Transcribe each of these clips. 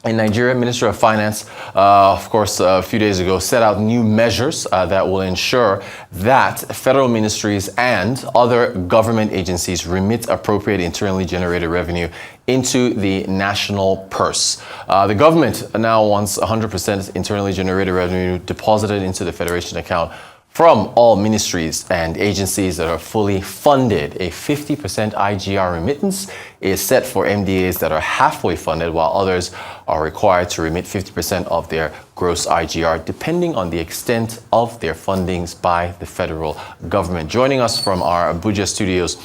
in Nigeria, Ministry of Finance, of course, a few days ago, set out new measures that will ensure that federal ministries and other government agencies remit appropriate internally generated revenue into the national purse. The government now wants 100% internally generated revenue deposited into the Federation account from all ministries and agencies that are fully funded. A 50% IGR remittance is set for MDAs that are halfway funded, while others are required to remit 50% of their gross IGR, depending on the extent of their fundings by the federal government. Joining us from our Abuja studios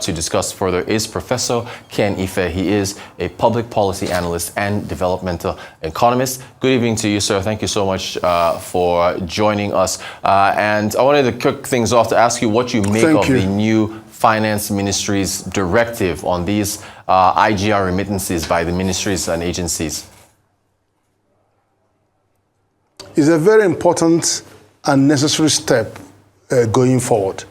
to discuss further is Professor Ken Ife. He is a public policy analyst and developmental economist. Good evening to you, sir. Thank you so much for joining us. And I wanted to kick things off to ask you what you make of the new Finance Ministry's directive on these IGR remittances by the ministries and agencies. It's a very important and necessary step going forward.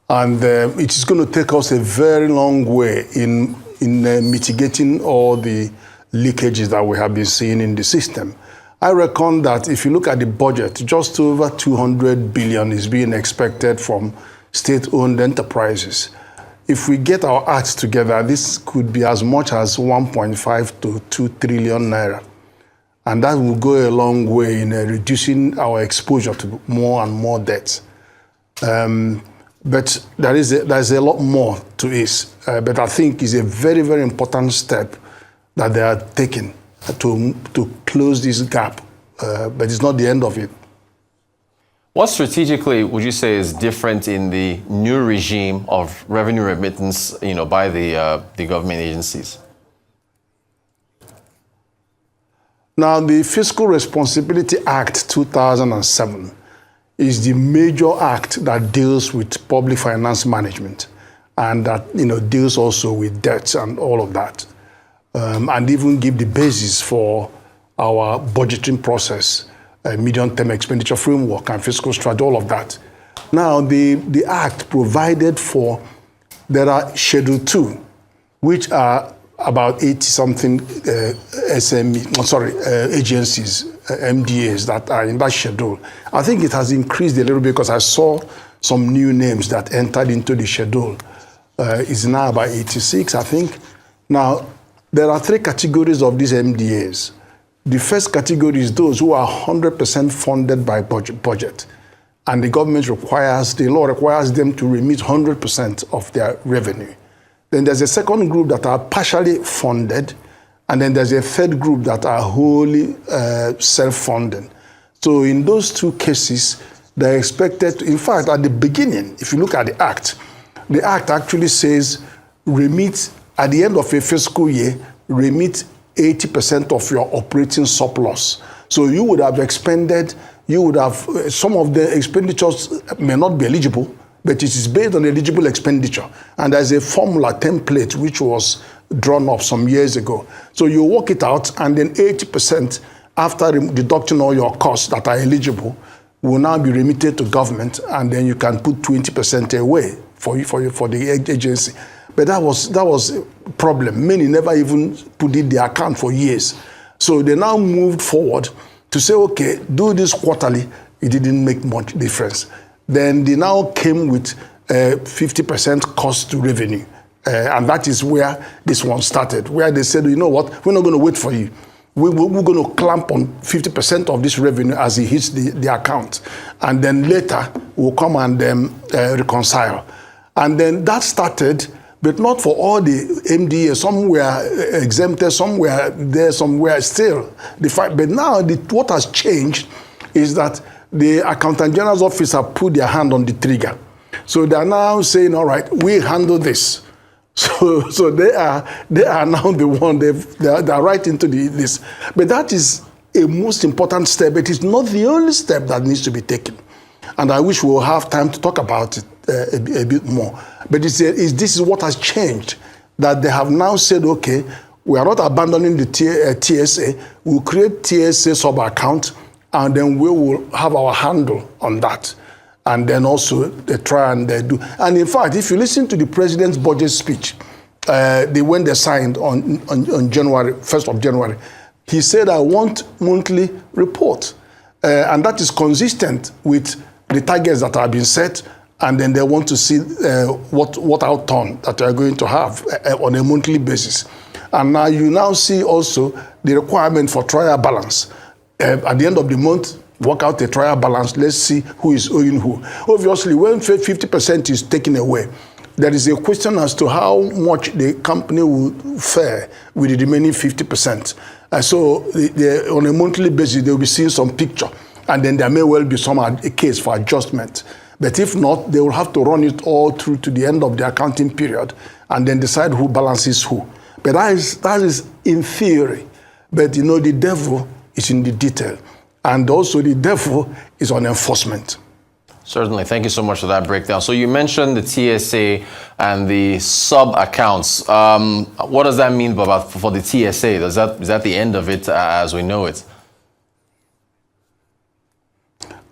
And it is going to take us a very long way in mitigating all the leakages that we have been seeing in the system. I reckon that if you look at the budget, just over 200 billion is being expected from state-owned enterprises. If we get our acts together, this could be as much as 1.5 to 2 trillion naira. And that will go a long way in reducing our exposure to more and more debts. But there's a lot more to this. But I think it's a very, very important step that they are taking to close this gap. But it's not the end of it. What strategically would you say is different in the new regime of revenue remittance, by the government agencies? Now, the Fiscal Responsibility Act 2007 is the major act that deals with public finance management, and that deals also with debts and all of that, and even give the basis for our budgeting process, medium-term expenditure framework and fiscal strategy, all of that. Now, the Act provided for, there are Schedule 2, which are about 80-something agencies, MDAs that are in that schedule. I think it has increased a little bit because I saw some new names that entered into the schedule. It's now about 86, I think. Now, there are 3 categories of these MDAs. The first category is those who are 100% funded by budget. And the law requires them to remit 100% of their revenue. Then there's a second group that are partially funded. And then there's a third group that are wholly self-funded. So in those 2 cases, they're expected to, in fact, at the beginning, if you look at the Act actually says remit, at the end of a fiscal year, remit 80% of your operating surplus. So you would have expended, some of the expenditures may not be eligible, but it is based on eligible expenditure. And there's a formula template which was drawn up some years ago. So you work it out, and then 80% after deducting all your costs that are eligible will now be remitted to government, and then you can put 20% away for the agency. But that was a problem. Many never even put in the account for years. So they now moved forward to say, okay, do this quarterly. It didn't make much difference. Then they now came with 50% cost to revenue. And that is where this one started, where they said, you know what, we're not going to wait for you. We're going to clamp on 50% of this revenue as it hits the account. And then later, we'll come and reconcile. And then that started, but not for all the MDA. Some were exempted, some were there, some were still. But now what has changed is that the Accountant General's office have put their hand on the trigger. So they are now saying, all right, we handle this. So they are now the one, they are right into this. But that is a most important step. It is not the only step that needs to be taken. And I wish we'll have time to talk about it a bit more. But this is what has changed, that they have now said, okay, we are not abandoning the TSA, we'll create TSA sub-account, and then we will have our handle on that. And then also they try and they do. And in fact, if you listen to the president's budget speech, when they signed on January, 1st of January, He said, I want monthly report. And that is consistent with the targets that have been set, and then they want to see what outcome that they are going to have on a monthly basis. And now you now see also the requirement for trial balance. At the end of the month, work out a trial balance. Let's see who is owing who. Obviously, when 50% is taken away, there is a question as to how much the company will fare with the remaining 50%. So on a monthly basis, they will be seeing some picture, and then there may well be a case for adjustment. But if not, they will have to run it all through to the end of the accounting period and then decide who balances who. But that is in theory. But you know, the devil is in the detail. And also the devil is on enforcement. Certainly. Thank you so much for that breakdown. So you mentioned the TSA and the sub-accounts. What does that mean for the TSA? Is that the end of it as we know it?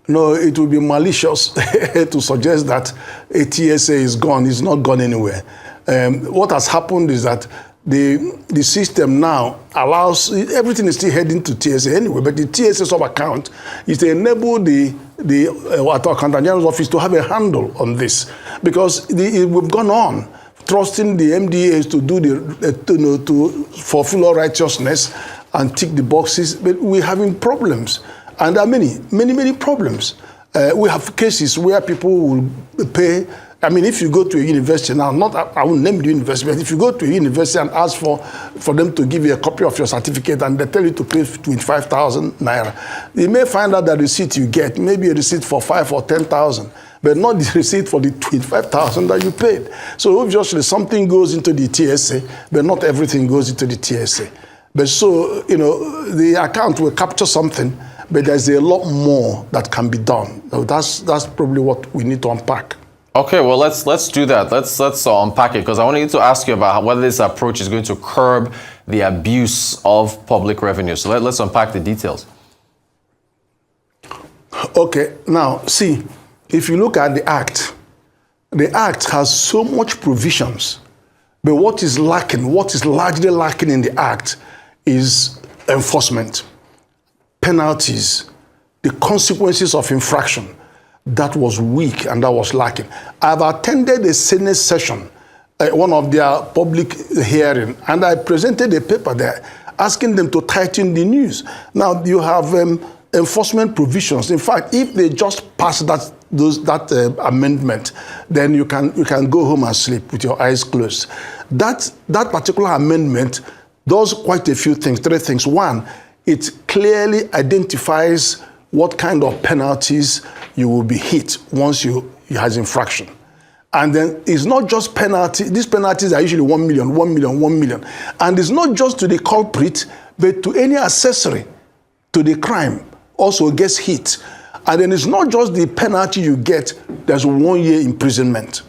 No, it would be malicious to suggest that a TSA is gone. It's not gone anywhere. What has happened is that the system now allows, everything is still heading to TSA anyway, but the TSA sub-account is to enable the Accountant General's office to have a handle on this, because we've gone on trusting the MDAs to do to fulfill all righteousness and tick the boxes, but we're having problems. And there are many problems. We have cases where people will pay. I mean, if you go to a university now, I won't name the university, but if you go to a university and ask for them to give you a copy of your certificate and they tell you to pay 25,000 naira, you may find out that the receipt you get may be a receipt for 5 or 10,000, but not the receipt for the 25,000 that you paid. So obviously something goes into the TSA, but not everything goes into the TSA. But so, you know, the account will capture something, but there's a lot more that can be done. So that's probably what we need to unpack. Okay, well, let's do that. Let's unpack it, because I wanted to ask you about whether this approach is going to curb the abuse of public revenue. So let's unpack the details. Okay, now see, if you look at the Act has so much provisions, but what is largely lacking in the Act is enforcement, penalties, the consequences of infraction. That was weak and that was lacking. I've attended a Senate session, one of their public hearing, and I presented a paper there asking them to tighten the news. Now you have enforcement provisions. In fact, if they just pass that amendment, then you can go home and sleep with your eyes closed. That particular amendment does quite a few things, 3 things. One, it clearly identifies what kind of penalties you will be hit once you has infraction. And then it's not just penalty. These penalties are usually 1 million, 1 million, 1 million. And it's not just to the culprit, but to any accessory to the crime also gets hit. And then it's not just the penalty you get, there's 1 year imprisonment.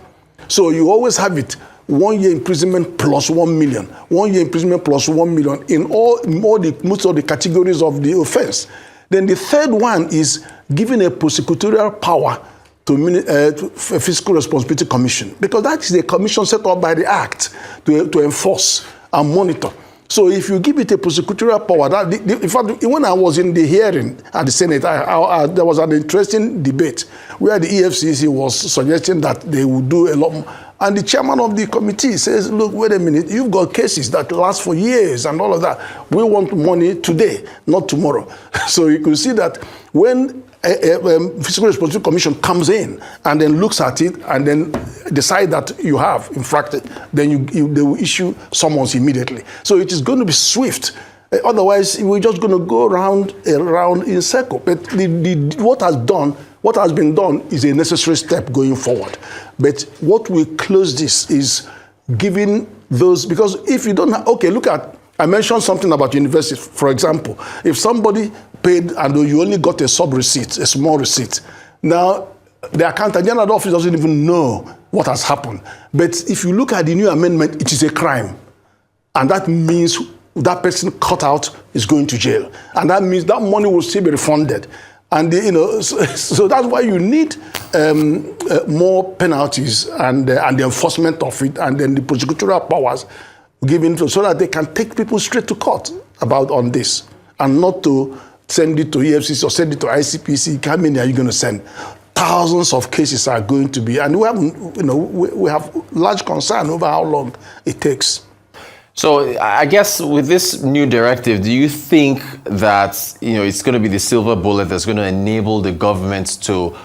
So you always have it, 1 year imprisonment plus 1 million, 1 year imprisonment plus 1 million in most of the categories of the offense. Then the third one is giving a prosecutorial power to Fiscal Responsibility Commission, because that is a commission set up by the Act to enforce and monitor. So if you give it a prosecutorial power, in fact, when I was in the hearing at the Senate, there was an interesting debate where the EFCC was suggesting that they would do a lot more. And the chairman of the committee says, look, wait a minute, you've got cases that last for years and all of that. We want money today, not tomorrow. So you can see that when a Fiscal Responsibility Commission comes in and then looks at it and then decide that you have infracted, then they will issue summons immediately. So it is going to be swift. Otherwise, we're just going to go around in circle. But what has been done is a necessary step going forward. But what will close this is giving those, because if you don't have, okay, look at, I mentioned something about university, for example. If somebody paid and you only got a sub-receipt, a small receipt, now the Accountant General office doesn't even know what has happened. But if you look at the new amendment, it is a crime. And that means that person cut out is going to jail. And that means that money will still be refunded. And so that's why you need more penalties and the enforcement of it, and then the prosecutorial powers given so that they can take people straight to court on this. and not to send it to EFCC or send it to ICPC. How many are you going to send? Thousands of cases are going to be, and we have large concern over how long it takes. So I guess with this new directive, do you think that it's going to be the silver bullet that's going to enable the government to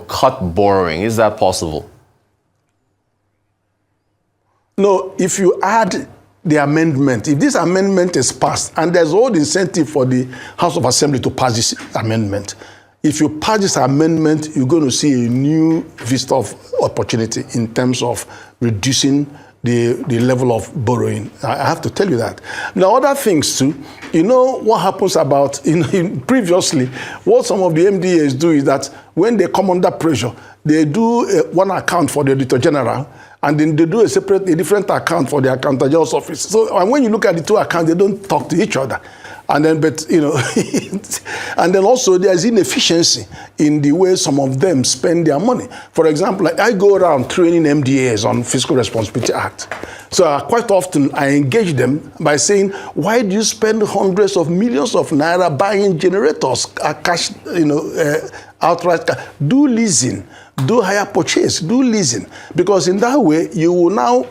cut borrowing? Is that possible? No, if you add the amendment, if this amendment is passed, and there's all the incentive for the House of Assembly to pass this amendment, if you pass this amendment, you're going to see a new vista of opportunity in terms of reducing the level of borrowing. I have to tell you that. Now, other things too, what happens about, previously, what some of the MDAs do is that when they come under pressure, they do one account for the Auditor General, and then they do a different account for the Accountant General's office. So, and when you look at the two accounts, they don't talk to each other. And then, and then also there's inefficiency in the way some of them spend their money. For example, I go around training MDAs on Fiscal Responsibility Act. So quite often I engage them by saying, why do you spend hundreds of millions of naira buying generators, cash, outright cash? Do leasing, do hire purchase, do leasing. Because in that way, you will now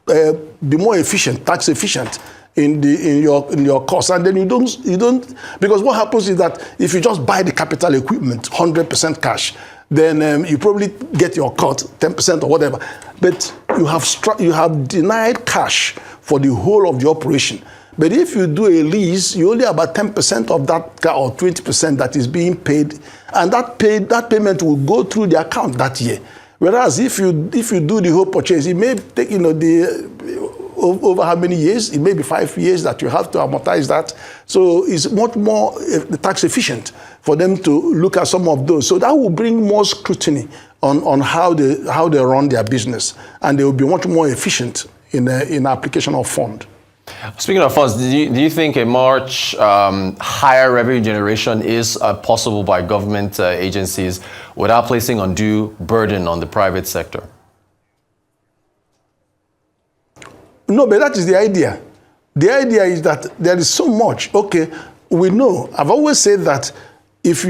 be more efficient, tax efficient in your cost, and then you don't because what happens is that if you just buy the capital equipment 100% cash, then you probably get your cut 10% or whatever, but you have denied cash for the whole of the operation. But if you do a lease, you only have about 10% of that or 20% that is being paid, and that payment will go through the account that year. Whereas if you do the whole purchase, it may take over how many years? It may be 5 years that you have to amortize that. So it's much more tax efficient for them to look at some of those. So that will bring more scrutiny on how they run their business, and they will be much more efficient in application of fund. Speaking of funds, do you think a much higher revenue generation is possible by government agencies without placing undue burden on the private sector? No, but that is the idea. The idea is that there is so much. Okay, we know. I've always said that if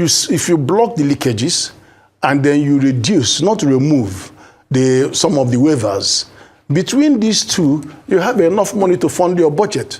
you block the leakages and then you reduce, not remove, some of the waivers, between these two, you have enough money to fund your budget.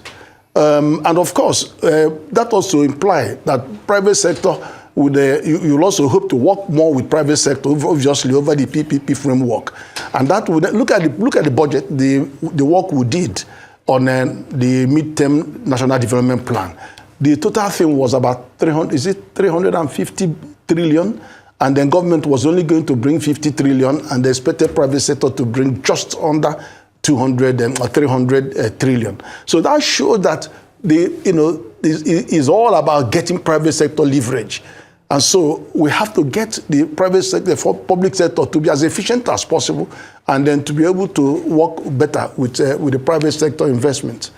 And of course, that also implies that private sector you'll also hope to work more with private sector, obviously over the PPP framework, and that would look at the budget, the work we did on the midterm national development plan. The total thing was about 350 trillion, and then government was only going to bring 50 trillion, and they expected private sector to bring just under 200 or 300 trillion. So that showed that is all about getting private sector leverage. And so we have to get the private sector, public sector, to be as efficient as possible, and then to be able to work better with the private sector investment.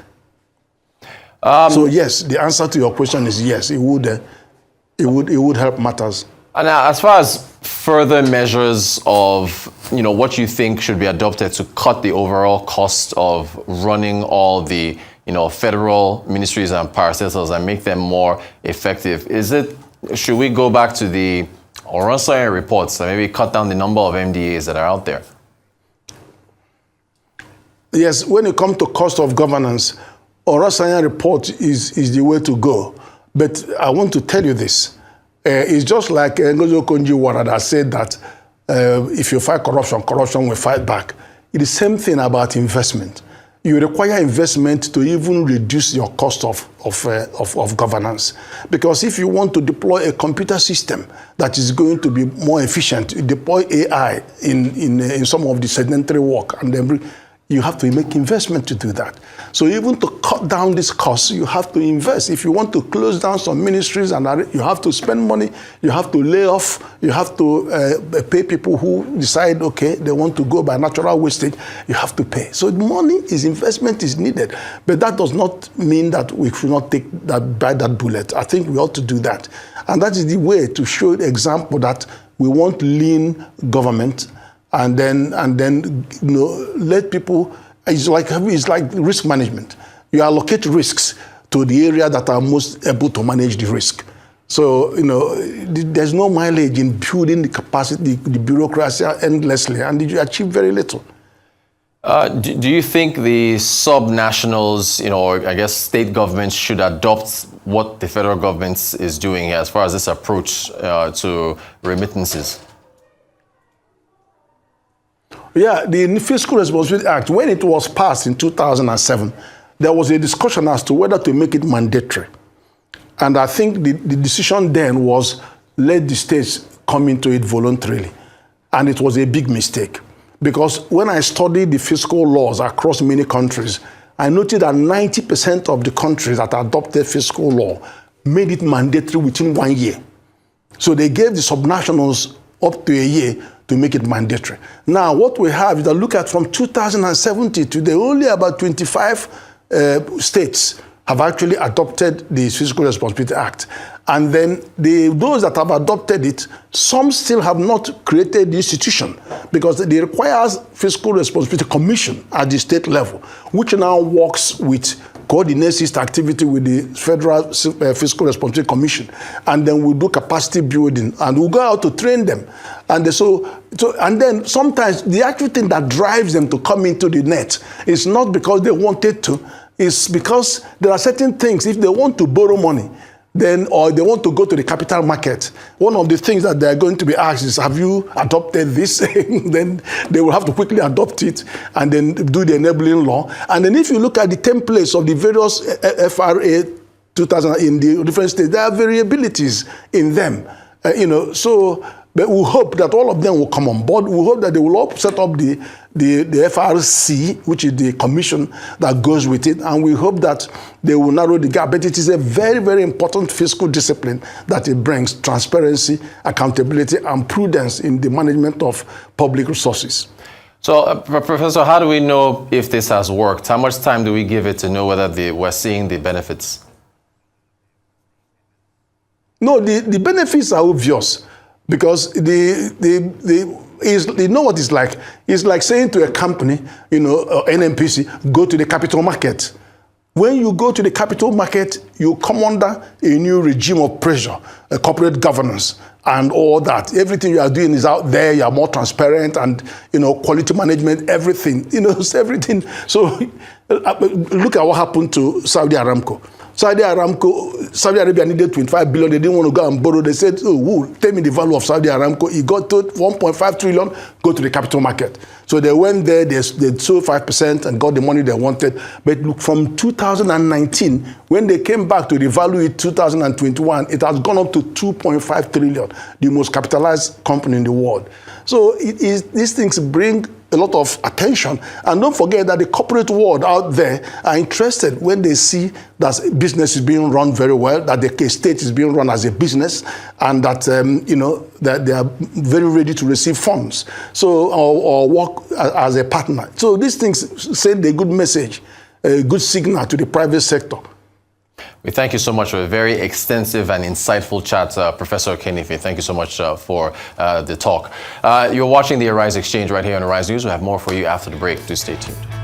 So yes, the answer to your question is yes. It would help matters. And as far as further measures of what you think should be adopted to cut the overall cost of running all the federal ministries and parastatals and make them more effective, should we go back to the Oronsayan reports and maybe cut down the number of MDAs that are out there? Yes, when it comes to cost of governance, Oronsayan report is the way to go. But I want to tell you this. It's just like Ngozi Okonjo-Iweala that said that if you fight corruption, corruption will fight back. It's the same thing about investment. You require investment to even reduce your cost of governance. Because if you want to deploy a computer system that is going to be more efficient, you deploy AI in some of the sedentary work, and then you have to make investment to do that. So even to cut down this cost, you have to invest. If you want to close down some ministries, and you have to spend money, you have to lay off, you have to pay people who decide, okay, they want to go by natural wastage, you have to pay. So money investment is needed. But that does not mean that we should not bite that bullet. I think we ought to do that. And that is the way to show the example that we want lean government, and then let people. It's like risk management. You allocate risks to the area that are most able to manage the risk. So, there's no mileage in building the capacity, the bureaucracy endlessly, and you achieve very little. Do you think the subnationals, or I guess state governments should adopt what the federal government is doing here as far as this approach to remittances? Yeah, the Fiscal Responsibility Act, when it was passed in 2007, there was a discussion as to whether to make it mandatory. And I think the decision then was let the states come into it voluntarily. And it was a big mistake. Because when I studied the fiscal laws across many countries, I noted that 90% of the countries that adopted fiscal law made it mandatory within 1 year. So they gave the subnationals up to a year to make it mandatory. Now, what we have is that look at from 2017 to today, only about 25 states have actually adopted the Fiscal Responsibility Act. And then those that have adopted it, some still have not created the institution because it requires Fiscal Responsibility Commission at the state level, which now works with, coordinates its activity with the Federal Fiscal Responsibility Commission. And then we'll do capacity building and we'll go out to train them. And and then sometimes the actual thing that drives them to come into the net is not because they wanted to, it's because there are certain things, if they want to borrow money, then, or they want to go to the capital market, one of the things that they're going to be asked is, have you adopted this? Then they will have to quickly adopt it and then do the enabling law. And then if you look at the templates of the various FRA 2000 in the different states, there are variabilities in them. But we hope that all of them will come on board. We hope that they will all set up the FRC, which is the commission that goes with it. And we hope that they will narrow the gap. But it is a very, very important fiscal discipline that it brings: transparency, accountability, and prudence in the management of public resources. So, Professor, how do we know if this has worked? How much time do we give it to know whether we're seeing the benefits? No, the benefits are obvious. Because you know what it's like? It's like saying to a company, NNPC, go to the capital market. When you go to the capital market, you come under a new regime of pressure, a corporate governance, and all that. Everything you are doing is out there. You are more transparent, and quality management, everything. It's everything. So look at what happened to Saudi Aramco. Saudi Arabia needed 25 billion. They didn't want to go and borrow. They said, tell me the value of Saudi Aramco. It got to 1.5 trillion, go to the capital market. So they went there, they sold 5% and got the money they wanted. But look, from 2019, when they came back to revalue it 2021, it has gone up to 2.5 trillion, the most capitalized company in the world. So these things bring a lot of attention. And don't forget that the corporate world out there are interested when they see that business is being run very well, that the state is being run as a business, and that that they are very ready to receive funds, or work as a partner. So these things send a good message, a good signal to the private sector. We thank you so much for a very extensive and insightful chat, Professor Okenife. Thank you so much for the talk. You're watching the Arise Exchange right here on Arise News. We'll have more for you after the break. Do stay tuned.